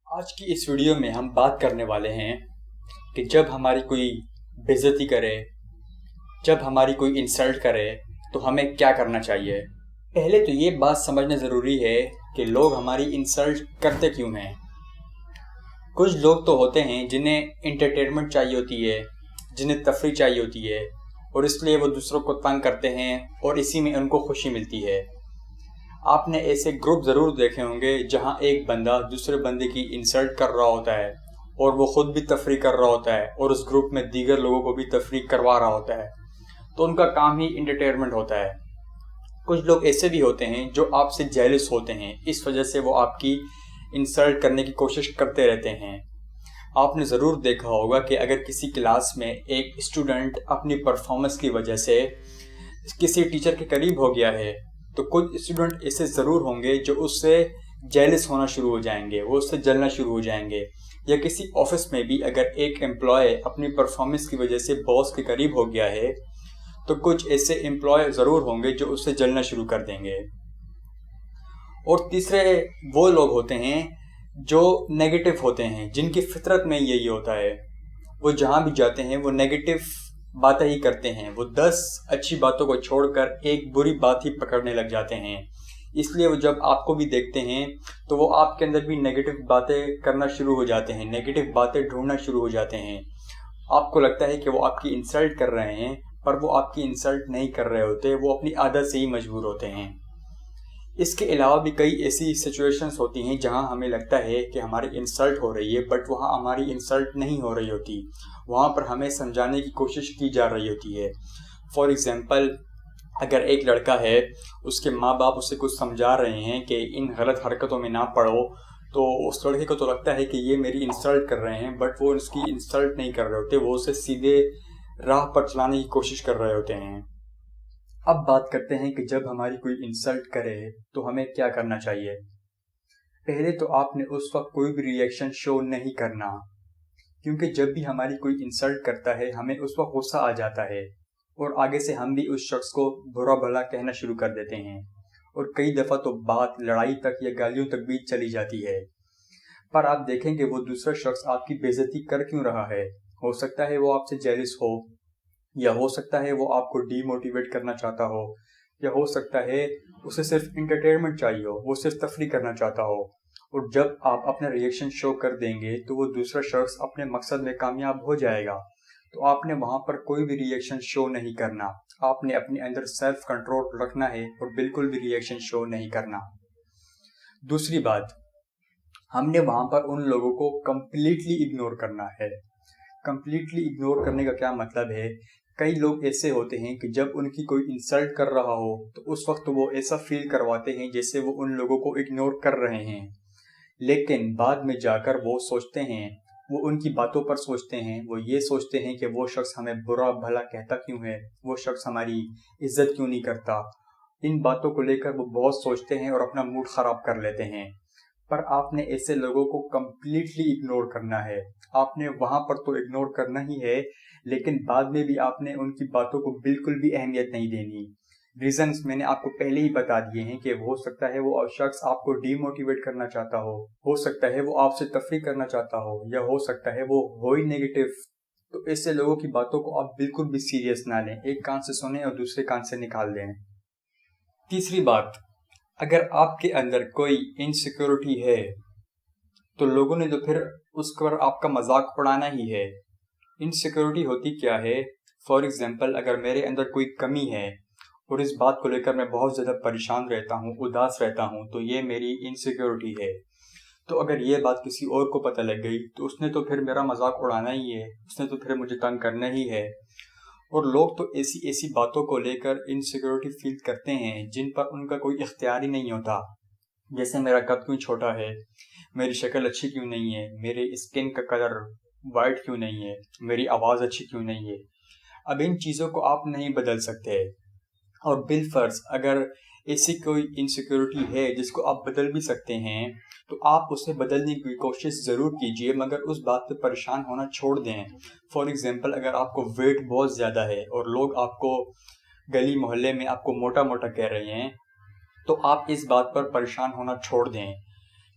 آج کی اس ویڈیو میں ہم بات کرنے والے ہیں کہ جب ہماری کوئی بے عزتی کرے، جب ہماری کوئی انسلٹ کرے تو ہمیں کیا کرنا چاہیے۔ پہلے تو یہ بات سمجھنا ضروری ہے کہ لوگ ہماری انسلٹ کرتے کیوں ہیں۔ کچھ لوگ تو ہوتے ہیں جنہیں انٹرٹینمنٹ چاہیے ہوتی ہے، جنہیں تفریح چاہیے ہوتی ہے، اور اس لیے وہ دوسروں کو تنگ کرتے ہیں اور اسی میں ان کو خوشی ملتی ہے۔ آپ نے ایسے گروپ ضرور دیکھے ہوں گے جہاں ایک بندہ دوسرے بندے کی انسلٹ کر رہا ہوتا ہے اور وہ خود بھی تفریح کر رہا ہوتا ہے اور اس گروپ میں دیگر لوگوں کو بھی تفریح کروا رہا ہوتا ہے، تو ان کا کام ہی انٹرٹینمنٹ ہوتا ہے۔ کچھ لوگ ایسے بھی ہوتے ہیں جو آپ سے جیلس ہوتے ہیں، اس وجہ سے وہ آپ کی انسلٹ کرنے کی کوشش کرتے رہتے ہیں۔ آپ نے ضرور دیکھا ہوگا کہ اگر کسی کلاس میں ایک اسٹوڈنٹ اپنی پرفارمنس کی وجہ سے کسی ٹیچر کے قریب ہو گیا ہے تو کچھ اسٹوڈنٹ ایسے ضرور ہوں گے جو اس سے جیلس ہونا شروع ہو جائیں گے، وہ اس سے جلنا شروع ہو جائیں گے۔ یا کسی آفس میں بھی اگر ایک امپلائی اپنی پرفارمنس کی وجہ سے باس کے قریب ہو گیا ہے تو کچھ ایسے امپلائی ضرور ہوں گے جو اس سے جلنا شروع کر دیں گے۔ اور تیسرے وہ لوگ ہوتے ہیں جو نیگیٹو ہوتے ہیں، جن کی فطرت میں یہی ہوتا ہے، وہ جہاں بھی جاتے ہیں وہ نیگیٹو باتیں ہی کرتے ہیں، وہ 10 اچھی باتوں کو چھوڑ کر ایک بری بات ہی پکڑنے لگ جاتے ہیں۔ اس لیے وہ جب آپ کو بھی دیکھتے ہیں تو وہ آپ کے اندر بھی نیگیٹو باتیں کرنا شروع ہو جاتے ہیں، نیگیٹو باتیں ڈھونڈنا شروع ہو جاتے ہیں۔ آپ کو لگتا ہے کہ وہ آپ کی انسلٹ کر رہے ہیں، پر وہ آپ کی انسلٹ نہیں کر رہے ہوتے، وہ اپنی عادت سے ہی مجبور ہوتے ہیں۔ اس کے علاوہ بھی کئی ایسی سچویشنز ہوتی ہیں جہاں ہمیں لگتا ہے کہ ہماری انسلٹ ہو رہی ہے، بٹ وہاں ہماری انسلٹ نہیں ہو رہی ہوتی، وہاں پر ہمیں سمجھانے کی کوشش کی جا رہی ہوتی ہے۔ فار ایگزامپل، اگر ایک لڑکا ہے، اس کے ماں باپ اسے کچھ سمجھا رہے ہیں کہ ان غلط حرکتوں میں نہ پڑو، تو اس لڑکے کو تو لگتا ہے کہ یہ میری انسلٹ کر رہے ہیں، بٹ وہ اس کی انسلٹ نہیں کر رہے ہوتے، وہ اسے سیدھے راہ پر چلانے کی کوشش کر رہے ہوتے ہیں۔ اب بات کرتے ہیں کہ جب ہماری کوئی انسلٹ کرے تو ہمیں کیا کرنا چاہیے۔ پہلے تو آپ نے اس وقت کوئی بھی ری ایکشن شو نہیں کرنا، کیونکہ جب بھی ہماری کوئی انسلٹ کرتا ہے ہمیں اس وقت غصہ آ جاتا ہے اور آگے سے ہم بھی اس شخص کو برا بھلا کہنا شروع کر دیتے ہیں، اور کئی دفعہ تو بات لڑائی تک یا گالیوں تک بھی چلی جاتی ہے۔ پر آپ دیکھیں کہ وہ دوسرا شخص آپ کی بے عزتی کر کیوں رہا ہے۔ ہو سکتا ہے وہ آپ سے جیلس ہو، یا ہو سکتا ہے وہ آپ کو ڈی موٹیویٹ کرنا چاہتا ہو، یا ہو سکتا ہے اسے صرف انٹرٹینمنٹ چاہیے ہو، وہ صرف تفریح کرنا چاہتا ہو۔ اور جب آپ اپنا ری ایکشن شو کر دیں گے تو وہ دوسرا شخص اپنے مقصد میں کامیاب ہو جائے گا، تو آپ نے وہاں پر کوئی بھی ری ایکشن شو نہیں کرنا۔ آپ نے اپنے اندر سیلف کنٹرول رکھنا ہے اور بالکل بھی ری ایکشن شو نہیں کرنا۔ دوسری بات، ہم نے وہاں پر ان لوگوں کو کمپلیٹلی اگنور کرنا ہے۔ کمپلیٹلی اگنور کرنے کا کیا مطلب ہے؟ کئی لوگ ایسے ہوتے ہیں کہ جب ان کی کوئی انسلٹ کر رہا ہو تو اس وقت وہ ایسا فیل کرواتے ہیں جیسے وہ ان لوگوں کو اگنور کر رہے ہیں، لیکن بعد میں جا کر وہ سوچتے ہیں، وہ ان کی باتوں پر سوچتے ہیں، وہ یہ سوچتے ہیں کہ وہ شخص ہمیں برا بھلا کہتا کیوں ہے، وہ شخص ہماری عزت کیوں نہیں کرتا۔ ان باتوں کو لے کر وہ بہت سوچتے ہیں اور اپنا موڈ خراب کر لیتے ہیں۔ پر آپ نے ایسے لوگوں کو کمپلیٹلی اگنور کرنا ہے۔ آپ نے وہاں پر تو اگنور کرنا ہی ہے، لیکن بعد میں بھی آپ نے ان کی باتوں کو بالکل بھی اہمیت نہیں دینی۔ ریزنز میں نے آپ کو پہلے ہی بتا دیے ہیں کہ ہو سکتا ہے وہ شخص آپ کو ڈی موٹیویٹ کرنا چاہتا ہو سکتا ہے وہ آپ سے تفریح کرنا چاہتا ہو، یا ہو سکتا ہے وہ ہو ہی نیگیٹو۔ تو ایسے لوگوں کی باتوں کو آپ بالکل بھی سیریس نہ لیں، ایک کان سے سنیں اور دوسرے کان سے نکال دیں۔ تیسری بات، اگر آپ کے اندر کوئی انسیکیورٹی ہے تو لوگوں نے تو پھر اس پر آپ کا مذاق اڑانا ہی ہے۔ انسیکیورٹی ہوتی کیا ہے؟ فار ایگزامپل، اگر میرے اندر کوئی کمی ہے اور اس بات کو لے کر میں بہت زیادہ پریشان رہتا ہوں، اداس رہتا ہوں، تو یہ میری انسیکیورٹی ہے۔ تو اگر یہ بات کسی اور کو پتہ لگ گئی تو اس نے تو پھر میرا مذاق اڑانا ہی ہے، اس نے تو پھر مجھے تنگ کرنا ہی ہے۔ اور لوگ تو ایسی باتوں کو لے کر انسیکیورٹی فیل کرتے ہیں جن پر ان کا کوئی اختیار ہی نہیں ہوتا، جیسے میرا قد کیوں چھوٹا ہے، میری شکل اچھی کیوں نہیں ہے، میرے اسکن کا کلر وائٹ کیوں نہیں ہے، میری آواز اچھی کیوں نہیں ہے۔ اب ان چیزوں کو آپ نہیں بدل سکتے، اور بالفرض اگر ایسی کوئی انسیکیورٹی ہے جس کو آپ بدل بھی سکتے ہیں تو آپ اسے بدلنے کی کوشش ضرور کیجئے، مگر اس بات پہ پریشان ہونا چھوڑ دیں۔ فار ایگزامپل، اگر آپ کو ویٹ بہت زیادہ ہے اور لوگ آپ کو گلی محلے میں آپ کو موٹا موٹا کہہ رہے ہیں تو آپ اس بات پر پریشان ہونا چھوڑ دیں،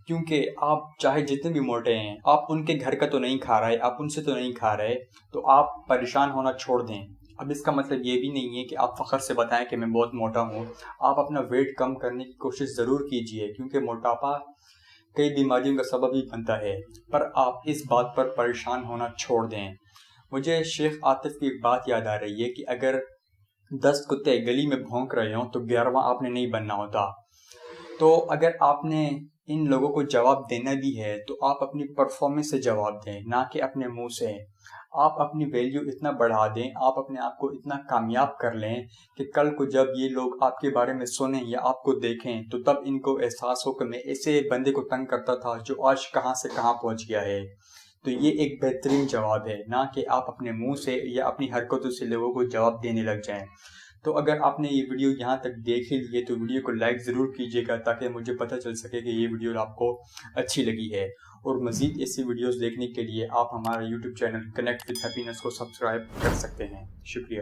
کیونکہ آپ چاہے جتنے بھی موٹے ہیں، آپ ان کے گھر کا تو نہیں کھا رہے، آپ ان سے تو نہیں کھا رہے، تو آپ پریشان ہونا چھوڑ دیں۔ اب اس کا مطلب یہ بھی نہیں ہے کہ آپ فخر سے بتائیں کہ میں بہت موٹا ہوں۔ آپ اپنا ویٹ کم کرنے کی کوشش ضرور کیجئے، کیونکہ موٹاپا کئی بیماریوں کا سبب ہی بنتا ہے، پر آپ اس بات پر پریشان ہونا چھوڑ دیں۔ مجھے شیخ عاطف کی ایک بات یاد آ رہی ہے کہ اگر 10 کتے گلی میں بھونک رہے ہوں تو 11واں آپ نے نہیں بننا ہوتا۔ تو اگر آپ نے ان لوگوں کو جواب دینا بھی ہے تو آپ اپنی پرفارمنس سے جواب دیں، نہ کہ اپنے منہ سے۔ آپ اپنی ویلیو اتنا بڑھا دیں، آپ اپنے آپ کو اتنا کامیاب کر لیں کہ کل کو جب یہ لوگ آپ کے بارے میں سنیں یا آپ کو دیکھیں تو تب ان کو احساس ہو کہ میں ایسے بندے کو تنگ کرتا تھا جو آج کہاں سے کہاں پہنچ گیا ہے۔ تو یہ ایک بہترین جواب ہے، نہ کہ آپ اپنے منہ سے یا اپنی حرکتوں سے لوگوں کو جواب دینے لگ جائیں۔ تو اگر آپ نے یہ ویڈیو یہاں تک دیکھ لیے تو ویڈیو کو لائک ضرور کیجیے گا، تاکہ مجھے پتہ چل سکے کہ یہ ویڈیو آپ کو اچھی لگی ہے۔ اور مزید ایسی ویڈیوز دیکھنے کے لیے آپ ہمارا YouTube channel connect with happiness کو سبسکرائب کر سکتے ہیں۔ شکریہ۔